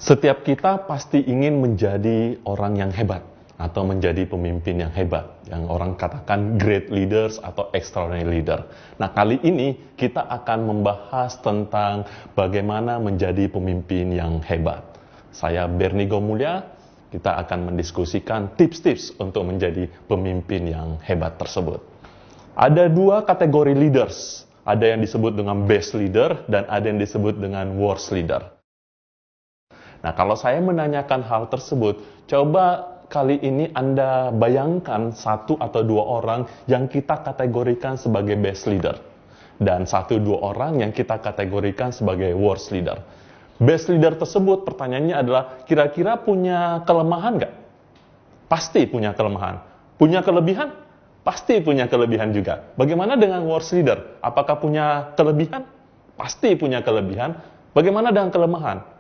Setiap kita pasti ingin menjadi orang yang hebat atau menjadi pemimpin yang hebat, yang orang katakan great leaders atau extraordinary leader. Nah, kali ini kita akan membahas tentang bagaimana menjadi pemimpin yang hebat. Saya Bernie Gomulya, kita akan mendiskusikan tips-tips untuk menjadi pemimpin yang hebat tersebut. Ada dua kategori leaders, ada yang disebut dengan best leader dan ada yang disebut dengan worst leader. Nah, kalau saya menanyakan hal tersebut, coba kali ini Anda bayangkan satu atau dua orang yang kita kategorikan sebagai best leader. Dan satu dua orang yang kita kategorikan sebagai worst leader. Best leader tersebut, pertanyaannya adalah, kira-kira punya kelemahan nggak? Pasti punya kelemahan. Punya kelebihan? Pasti punya kelebihan juga. Bagaimana dengan worst leader? Apakah punya kelebihan? Pasti punya kelebihan. Bagaimana dengan kelemahan?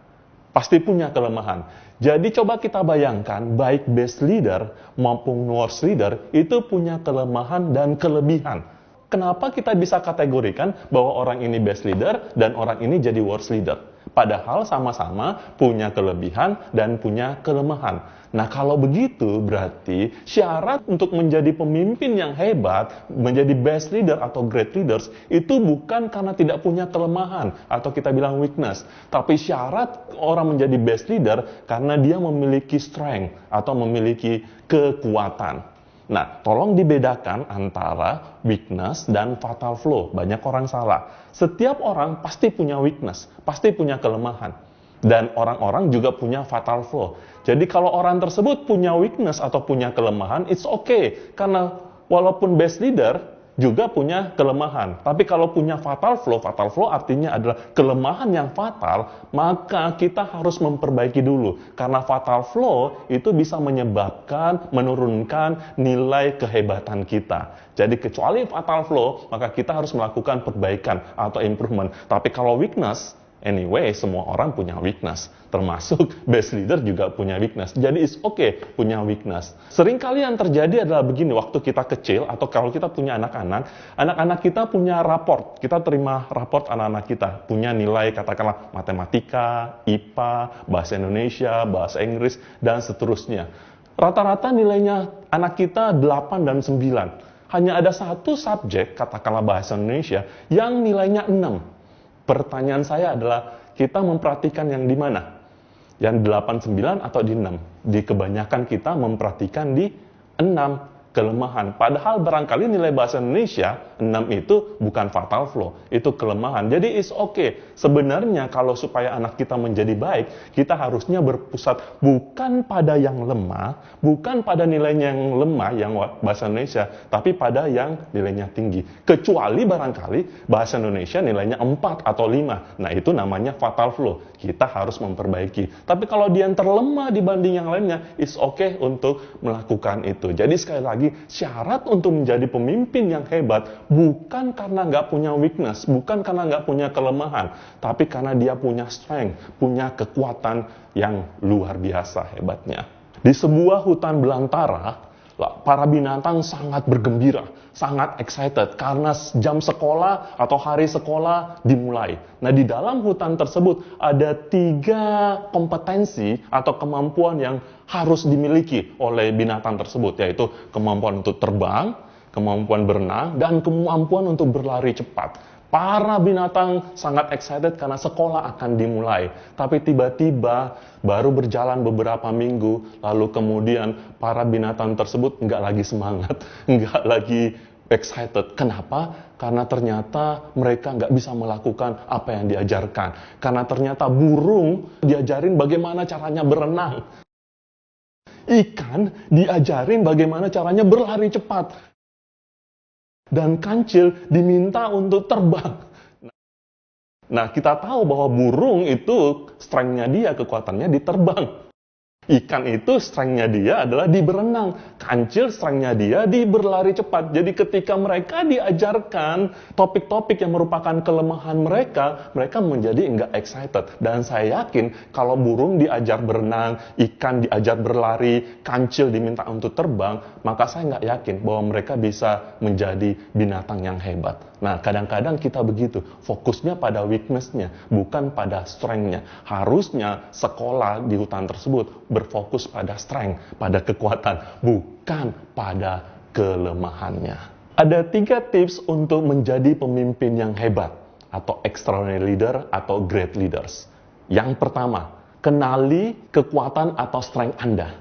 Pasti punya kelemahan. Jadi coba kita bayangkan, baik best leader maupun worst leader itu punya kelemahan dan kelebihan. Kenapa kita bisa kategorikan bahwa orang ini best leader dan orang ini jadi worst leader? Padahal sama-sama punya kelebihan dan punya kelemahan. Nah, kalau begitu berarti syarat untuk menjadi pemimpin yang hebat, menjadi best leader atau great leaders, itu bukan karena tidak punya kelemahan atau kita bilang weakness. Tapi syarat orang menjadi best leader karena dia memiliki strength atau memiliki kekuatan. Nah, tolong dibedakan antara weakness dan fatal flaw. Banyak orang salah. Setiap orang pasti punya weakness, pasti punya kelemahan. Dan orang-orang juga punya fatal flaw. Jadi kalau orang tersebut punya weakness atau punya kelemahan, it's okay. Karena walaupun best leader juga punya kelemahan. Tapi kalau punya fatal flaw artinya adalah kelemahan yang fatal, maka kita harus memperbaiki dulu. Karena fatal flaw itu bisa menyebabkan, menurunkan nilai kehebatan kita. Jadi kecuali fatal flaw, maka kita harus melakukan perbaikan atau improvement. Tapi kalau weakness, anyway, semua orang punya weakness. Termasuk best leader juga punya weakness. Jadi it's okay punya weakness. Seringkali yang terjadi adalah begini, waktu kita kecil atau kalau kita punya anak-anak, anak-anak kita punya raport. Kita terima raport anak-anak kita. Punya nilai katakanlah matematika, IPA, bahasa Indonesia, bahasa Inggris, dan seterusnya. Rata-rata nilainya anak kita 8 dan 9. Hanya ada satu subjek, katakanlah bahasa Indonesia, yang nilainya 6. Pertanyaan saya adalah, kita memperhatikan yang di mana? Yang 8, 9 atau di 6? Di kebanyakan kita memperhatikan di 6 kelemahan. Padahal barangkali nilai bahasa Indonesia 6 itu bukan fatal flaw, itu kelemahan. Jadi it's okay. Sebenarnya kalau supaya anak kita menjadi baik, kita harusnya berpusat bukan pada yang lemah, bukan pada nilainya yang lemah, yang bahasa Indonesia, tapi pada yang nilainya tinggi. Kecuali barangkali bahasa Indonesia nilainya 4 atau 5. Nah, itu namanya fatal flaw. Kita harus memperbaiki. Tapi kalau dia yang terlemah dibanding yang lainnya, it's okay untuk melakukan itu. Jadi sekali lagi, syarat untuk menjadi pemimpin yang hebat bukan karena nggak punya weakness, bukan karena nggak punya kelemahan, tapi karena dia punya strength, punya kekuatan yang luar biasa hebatnya. Di sebuah hutan belantara, para binatang sangat bergembira, sangat excited karena jam sekolah atau hari sekolah dimulai. Nah, di dalam hutan tersebut ada 3 kompetensi atau kemampuan yang harus dimiliki oleh binatang tersebut, yaitu kemampuan untuk terbang, kemampuan berenang, dan kemampuan untuk berlari cepat. Para binatang sangat excited karena sekolah akan dimulai. Tapi tiba-tiba baru berjalan beberapa minggu, lalu kemudian para binatang tersebut nggak lagi semangat, nggak lagi excited. Kenapa? Karena ternyata mereka nggak bisa melakukan apa yang diajarkan. Karena ternyata burung diajarin bagaimana caranya berenang. Ikan diajarin bagaimana caranya berlari cepat. Dan kancil diminta untuk terbang. Nah, kita tahu bahwa burung itu strength-nya dia, kekuatannya di terbang. Ikan itu strength-nya dia adalah di berenang. Kancil strength-nya dia di berlari cepat. Jadi ketika mereka diajarkan topik-topik yang merupakan kelemahan mereka, mereka menjadi enggak excited. Dan saya yakin kalau burung diajar berenang, ikan diajar berlari, kancil diminta untuk terbang, maka saya nggak yakin bahwa mereka bisa menjadi binatang yang hebat. Nah, kadang-kadang kita begitu, fokusnya pada weakness-nya, bukan pada strength-nya. Harusnya sekolah di hutan tersebut berfokus pada strength, pada kekuatan, bukan pada kelemahannya. Ada 3 tips untuk menjadi pemimpin yang hebat, atau extraordinary leader, atau great leaders. Yang pertama, kenali kekuatan atau strength Anda.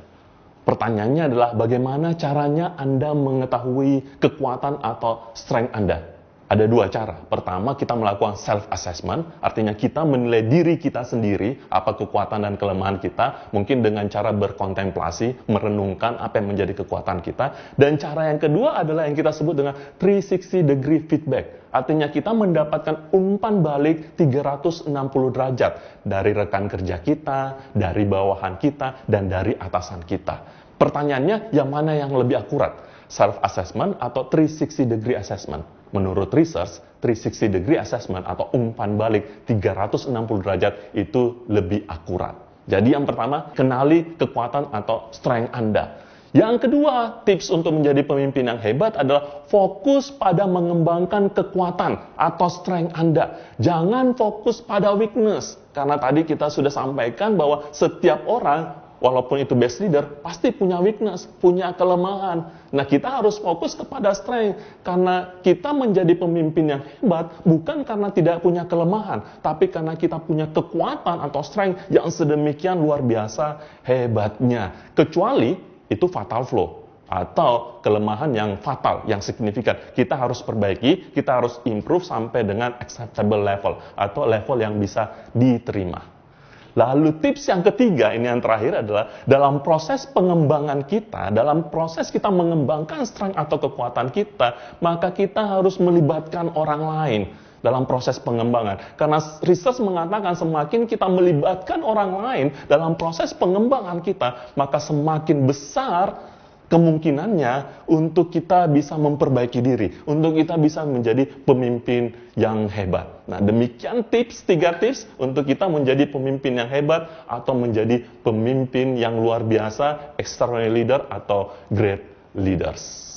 Pertanyaannya adalah bagaimana caranya Anda mengetahui kekuatan atau strength Anda? Ada 2 cara. Pertama, kita melakukan self-assessment, artinya kita menilai diri kita sendiri, apa kekuatan dan kelemahan kita, mungkin dengan cara berkontemplasi, merenungkan apa yang menjadi kekuatan kita. Dan cara yang kedua adalah yang kita sebut dengan 360 degree feedback. Artinya kita mendapatkan umpan balik 360 derajat dari rekan kerja kita, dari bawahan kita, dan dari atasan kita. Pertanyaannya, yang mana yang lebih akurat? Self-assessment atau 360 degree assessment? Menurut research, 360 degree assessment atau umpan balik 360 derajat itu lebih akurat. Jadi yang pertama, kenali kekuatan atau strength Anda. Yang kedua, tips untuk menjadi pemimpin yang hebat adalah fokus pada mengembangkan kekuatan atau strength Anda. Jangan fokus pada weakness. Karena tadi kita sudah sampaikan bahwa setiap orang, walaupun itu best leader, pasti punya weakness, punya kelemahan. Nah, kita harus fokus kepada strength. Karena kita menjadi pemimpin yang hebat, bukan karena tidak punya kelemahan, tapi karena kita punya kekuatan atau strength yang sedemikian luar biasa hebatnya. Kecuali itu fatal flaw, atau kelemahan yang fatal, yang signifikan. Kita harus perbaiki, kita harus improve sampai dengan acceptable level, atau level yang bisa diterima. Lalu tips yang ketiga, ini yang terakhir adalah dalam proses pengembangan kita, dalam proses kita mengembangkan strength atau kekuatan kita, maka kita harus melibatkan orang lain dalam proses pengembangan. Karena research mengatakan semakin kita melibatkan orang lain dalam proses pengembangan kita, maka semakin besar kemungkinannya untuk kita bisa memperbaiki diri, untuk kita bisa menjadi pemimpin yang hebat. Nah, demikian 3 tips untuk kita menjadi pemimpin yang hebat atau menjadi pemimpin yang luar biasa, extraordinary leader atau great leaders.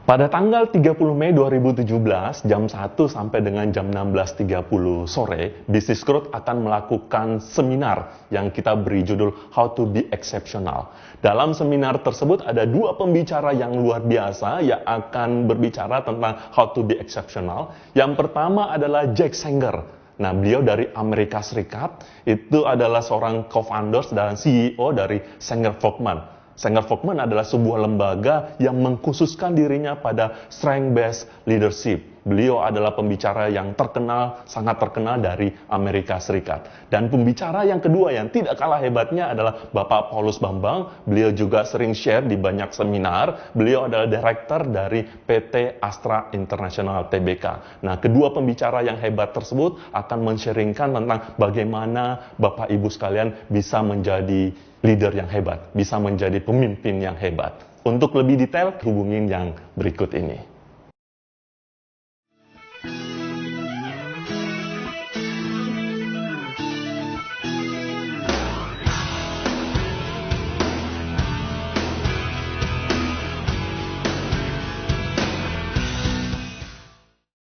Pada tanggal 30 Mei 2017, jam 1 sampai dengan jam 16.30 sore, Business Growth akan melakukan seminar yang kita beri judul How to be Exceptional. Dalam seminar tersebut ada 2 pembicara yang luar biasa yang akan berbicara tentang How to be Exceptional. Yang pertama adalah Jack Sanger. Nah, beliau dari Amerika Serikat, itu adalah seorang co-founder dan CEO dari Sanger Folkman. Sanger Folkman adalah sebuah lembaga yang mengkhususkan dirinya pada strength-based leadership. Beliau adalah pembicara yang terkenal, sangat terkenal dari Amerika Serikat. Dan pembicara yang kedua yang tidak kalah hebatnya adalah Bapak Paulus Bambang. Beliau juga sering share di banyak seminar. Beliau adalah direktur dari PT Astra International Tbk. Nah, kedua pembicara yang hebat tersebut akan men-sharingkan tentang bagaimana Bapak Ibu sekalian bisa menjadi leader yang hebat, bisa menjadi pemimpin yang hebat. Untuk lebih detail, hubungin yang berikut ini.